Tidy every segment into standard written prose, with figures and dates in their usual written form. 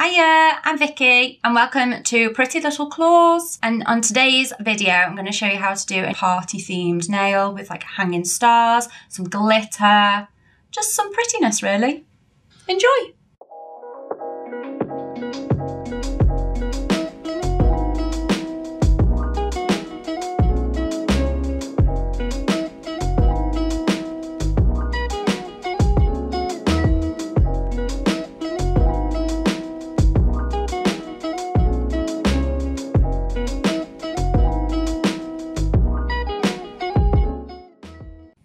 Hiya, I'm Vicky and welcome to Pretty Little Claws. And on today's video, I'm going to show you how to do a party themed nail with like hanging stars, some glitter, just some prettiness really. Enjoy!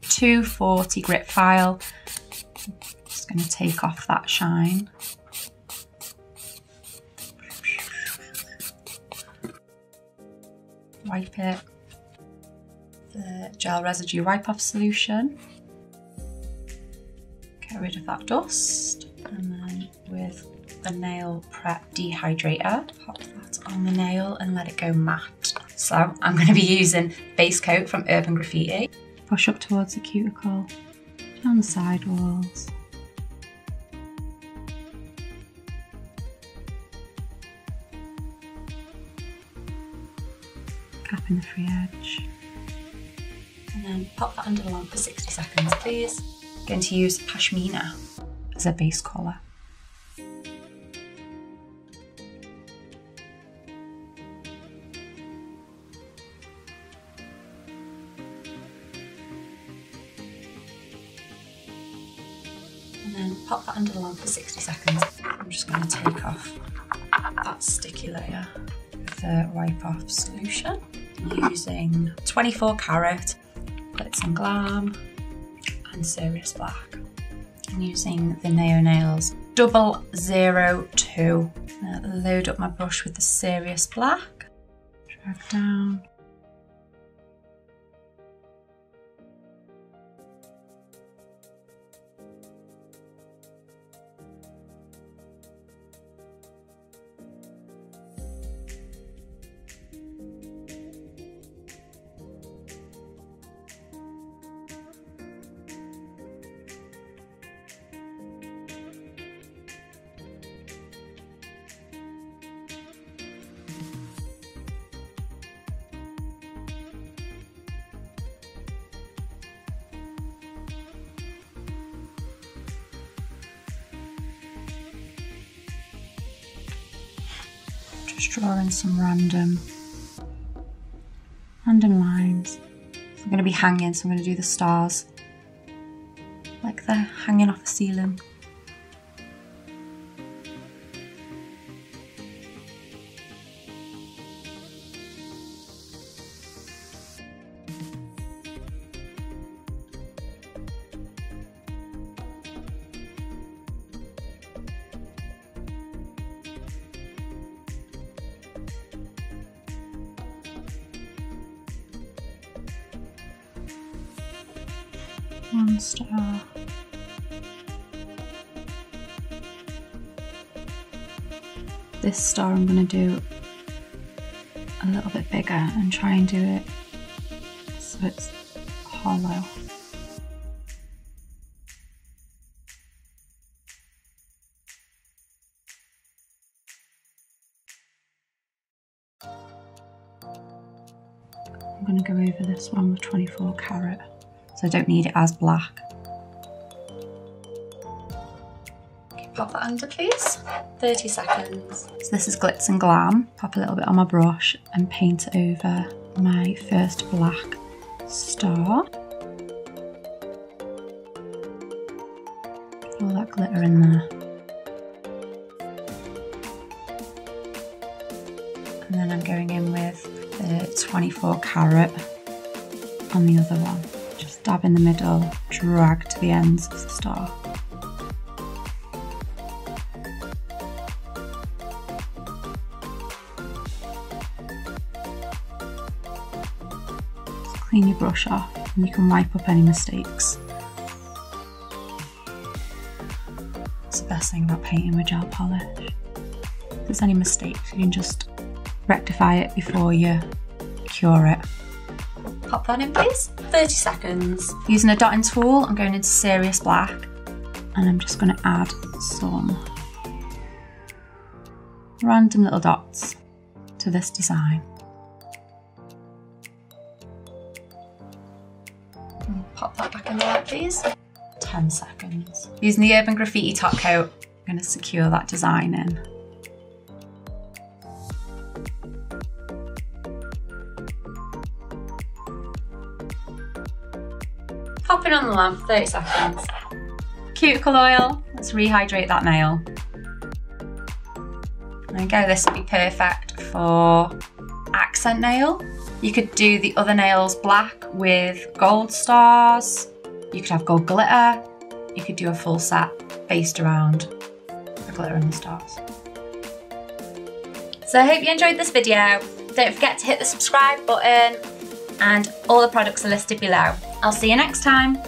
.240 grit file. Just going to take off that shine. Wipe it. The gel residue wipe off solution. Get rid of that dust. And then with the nail prep dehydrator, pop that on the nail and let it go matte. So I'm going to be using base coat from Urban Graffiti. Push up towards the cuticle, down the side walls. Cap in the free edge. And then pop that under the lamp for 60 seconds, please. I'm going to use Pashmina as a base colour. And then pop that under the lamp for 60 seconds. I'm just going to take off that sticky layer with the wipe off solution. I'm using 24 Karat, Glitz and Glam and Serious Black. I'm using the Neo Nails 002. Load up my brush with the Serious Black. Drag down. Just drawing some random lines. So I'm going to be hanging, so I'm going to do the stars like they're hanging off the ceiling. One star. This star I'm going to do a little bit bigger and try and do it so it's hollow. I'm going to go over this one with 24 Karat. So I don't need it as black. Okay, pop that under please, 30 seconds. So this is Glitz and Glam. Pop a little bit on my brush and paint it over my first black star. Get all that glitter in there. And then I'm going in with the 24 Karat on the other one. Dab in the middle, drag to the ends of the star. Just clean your brush off and you can wipe up any mistakes. That's the best thing about painting with gel polish. If there's any mistakes, you can just rectify it before you cure it. Pop that in please, 30 seconds. Using a dotting tool, I'm going into Serious Black and I'm just going to add some random little dots to this design. And pop that back in the light, please. 10 seconds. Using the Urban Graffiti top coat, I'm going to secure that design in. Popping on the lamp, 30 seconds. Cuticle oil, let's rehydrate that nail. There we go, this would be perfect for accent nail. You could do the other nails black with gold stars. You could have gold glitter. You could do a full set based around the glitter and the stars. So I hope you enjoyed this video. Don't forget to hit the subscribe button, and all the products are listed below. I'll see you next time.